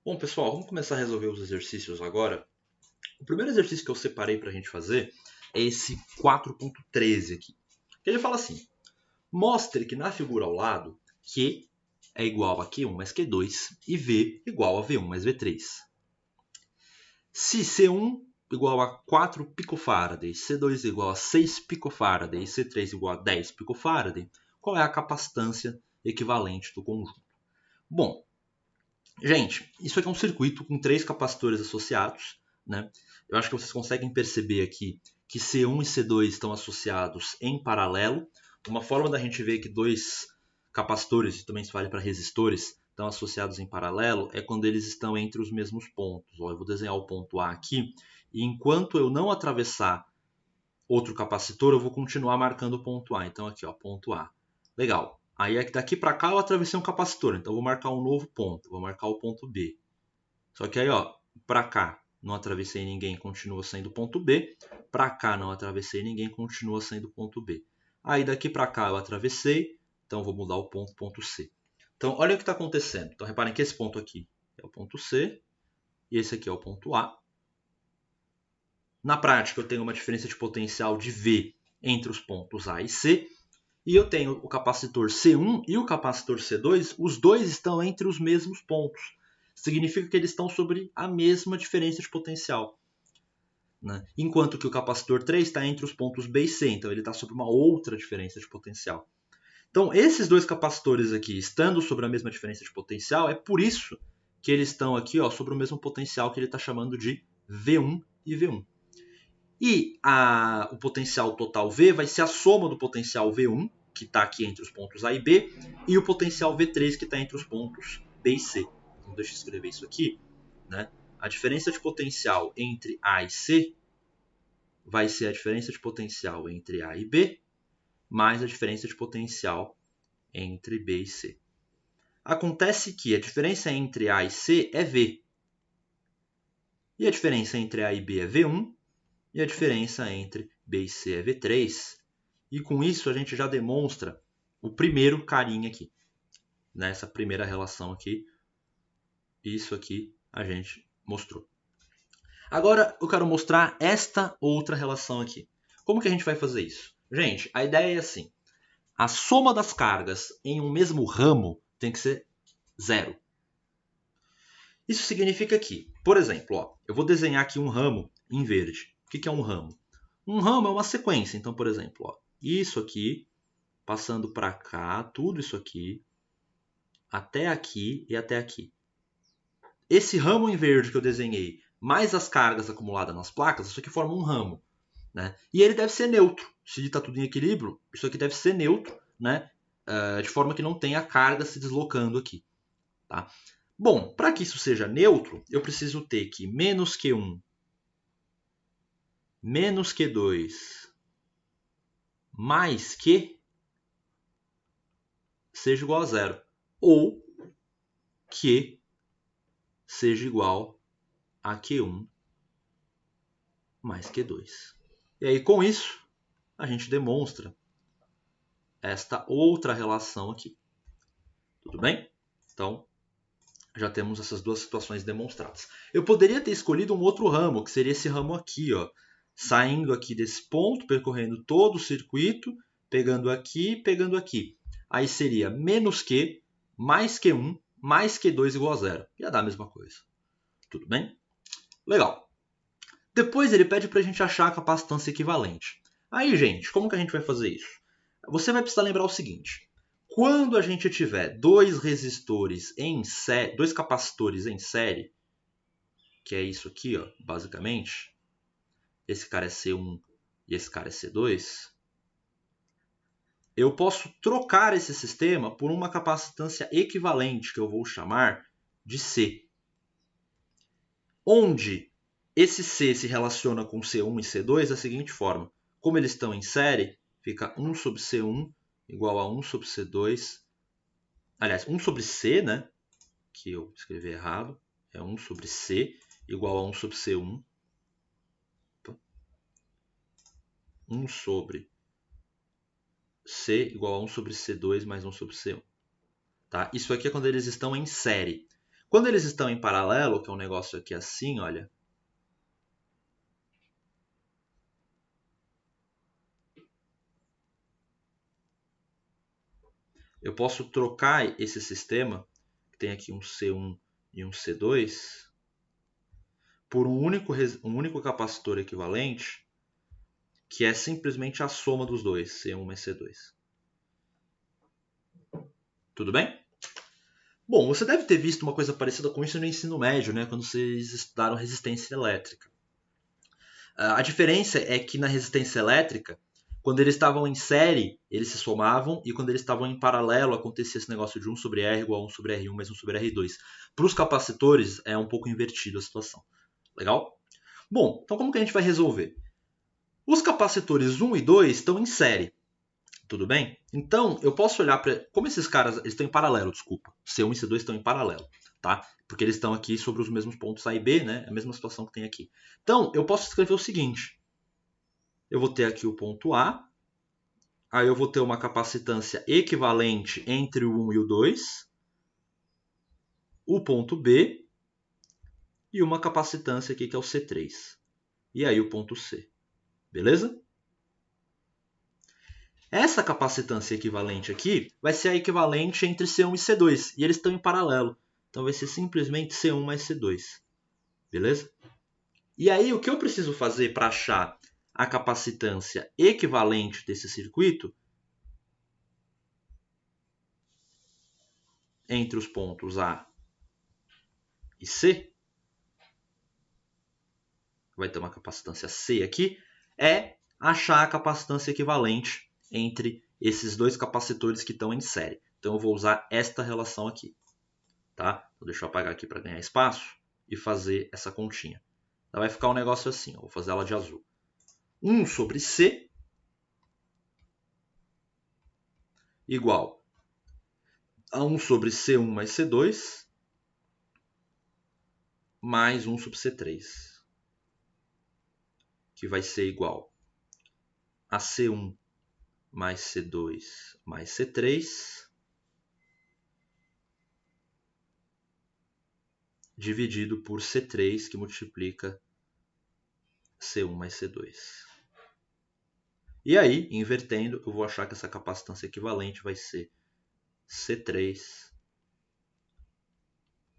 Bom, pessoal, vamos começar a resolver os exercícios agora. O primeiro exercício que eu separei para a gente fazer é esse 4.13 aqui. Ele fala assim: mostre que na figura ao lado Q é igual a Q1 mais Q2 e V igual a V1 mais V3. Se C1 igual a 4 picofarad, C2 igual a 6 picofarad e C3 igual a 10 picofarad, qual é a capacitância equivalente do conjunto? Bom, gente, isso aqui é um circuito com 3 capacitores associados, né? Eu acho que vocês conseguem perceber aqui que C1 e C2 estão associados em paralelo. Uma forma da gente ver que dois capacitores, isso também se vale para resistores, estão associados em paralelo é quando eles estão entre os mesmos pontos. Ó, eu vou desenhar o ponto A aqui, e enquanto eu não atravessar outro capacitor, eu vou continuar marcando o ponto A. Então aqui, ó, ponto A. Legal. Aí daqui para cá eu atravessei um capacitor, então eu vou marcar um novo ponto, vou marcar o ponto B. Só que aí, ó, para cá não atravessei ninguém, continua sendo ponto B. Para cá não atravessei ninguém, continua sendo ponto B. Aí daqui para cá eu atravessei, então eu vou mudar o ponto, ponto C. Então olha o que está acontecendo. Então reparem que esse ponto aqui é o ponto C e esse aqui é o ponto A. Na prática eu tenho uma diferença de potencial de V entre os pontos A e C. E eu tenho o capacitor C1 e o capacitor C2, os dois estão entre os mesmos pontos. Significa que eles estão sobre a mesma diferença de potencial. Né? Enquanto que o capacitor 3 está entre os pontos B e C, então ele está sobre uma outra diferença de potencial. Então, esses dois capacitores aqui, estando sobre a mesma diferença de potencial, é por isso que eles estão aqui ó, sobre o mesmo potencial que ele está chamando de V1 e V1. E o potencial total V vai ser a soma do potencial V1, que está aqui entre os pontos A e B, e o potencial V3, que está entre os pontos B e C. Então, deixa eu escrever isso aqui. Né? A diferença de potencial entre A e C vai ser a diferença de potencial entre A e B, mais a diferença de potencial entre B e C. Acontece que a diferença entre A e C é V. E a diferença entre A e B é V1, e a diferença entre B e C é V3. E com isso a gente já demonstra o primeiro carinha aqui. Nessa primeira relação aqui. Isso aqui a gente mostrou. Agora eu quero mostrar esta outra relação aqui. Como que a gente vai fazer isso? Gente, a ideia é assim. A soma das cargas em um mesmo ramo tem que ser zero. Isso significa que, por exemplo, ó, eu vou desenhar aqui um ramo em verde. O que é um ramo? Um ramo é uma sequência. Então, por exemplo, ó, isso aqui, passando para cá, tudo isso aqui, até aqui e até aqui. Esse ramo em verde que eu desenhei, mais as cargas acumuladas nas placas, isso aqui forma um ramo. Né? E ele deve ser neutro. Se está tudo em equilíbrio, isso aqui deve ser neutro, né? De forma que não tenha carga se deslocando aqui. Tá? Bom, para que isso seja neutro, eu preciso ter que menos Q1 menos Q2 mais Q seja igual a zero. Ou Q seja igual a Q1 mais Q2. E aí, com isso, a gente demonstra esta outra relação aqui. Tudo bem? Então, já temos essas duas situações demonstradas. Eu poderia ter escolhido um outro ramo, que seria esse ramo aqui, ó, saindo aqui desse ponto, percorrendo todo o circuito, pegando aqui, pegando aqui. Aí seria menos Q, mais Q1, mais Q2 igual a zero. Ia dar a mesma coisa. Tudo bem? Legal. Depois ele pede para a gente achar a capacitância equivalente. Aí, gente, como que a gente vai fazer isso? Você vai precisar lembrar o seguinte. Quando a gente tiver dois resistores em série, dois capacitores em série, que é isso aqui, ó, basicamente, esse cara é C1 e esse cara é C2, eu posso trocar esse sistema por uma capacitância equivalente, que eu vou chamar de C. Onde esse C se relaciona com C1 e C2 da seguinte forma. Como eles estão em série, fica 1 sobre C1 igual a 1 sobre C2. Aliás, 1 sobre C, né? Que eu escrevi errado. É 1 sobre C igual a 1 sobre C1. 1 sobre C igual a 1 sobre C2 mais 1 sobre C1. Tá? Isso aqui é quando eles estão em série. Quando eles estão em paralelo, que é um negócio aqui assim, olha. Eu posso trocar esse sistema, que tem aqui um C1 e um C2, por um único capacitor equivalente, que é simplesmente a soma dos dois, C1 mais C2. Tudo bem? Bom, você deve ter visto uma coisa parecida com isso no ensino médio, né, quando vocês estudaram resistência elétrica. A diferença é que na resistência elétrica, quando eles estavam em série, eles se somavam, e quando eles estavam em paralelo, acontecia esse negócio de 1 sobre R igual a 1 sobre R1 mais 1 sobre R2. Para os capacitores, é um pouco invertido a situação. Legal? Bom, então como que a gente vai resolver? Os capacitores 1 e 2 estão em série. Tudo bem? Então, eu posso olhar para... Como esses caras... Eles estão em paralelo, desculpa. C1 e C2 estão em paralelo, tá? Porque eles estão aqui sobre os mesmos pontos A e B, né? É a mesma situação que tem aqui. Então, eu posso escrever o seguinte. Eu vou ter aqui o ponto A. Aí eu vou ter uma capacitância equivalente entre o 1 e o 2. O ponto B. E uma capacitância aqui que é o C3. E aí o ponto C. Beleza? Essa capacitância equivalente aqui vai ser a equivalente entre C1 e C2. E eles estão em paralelo. Então vai ser simplesmente C1 mais C2. Beleza? E aí o que eu preciso fazer para achar a capacitância equivalente desse circuito entre os pontos A e C, vai ter uma capacitância C aqui, é achar a capacitância equivalente entre esses dois capacitores que estão em série. Então eu vou usar esta relação aqui. Tá? Então, deixa eu apagar aqui para ganhar espaço e fazer essa continha. Então, vai ficar um negócio assim, eu vou fazer ela de azul. 1 sobre C igual a 1 sobre C1 mais C2 mais 1 sobre C3, que vai ser igual a C1 mais C2 mais C3 dividido por C3, que multiplica C1 mais C2. E aí, invertendo, eu vou achar que essa capacitância equivalente vai ser C3,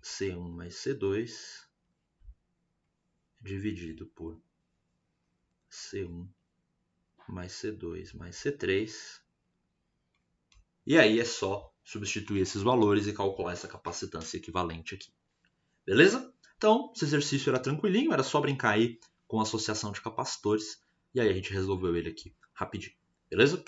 C1 mais C2 dividido por C1 mais C2 mais C3. E aí é só substituir esses valores e calcular essa capacitância equivalente aqui. Beleza? Então, esse exercício era tranquilinho, era só brincar aí com a associação de capacitores. E aí a gente resolveu ele aqui rapidinho. Beleza?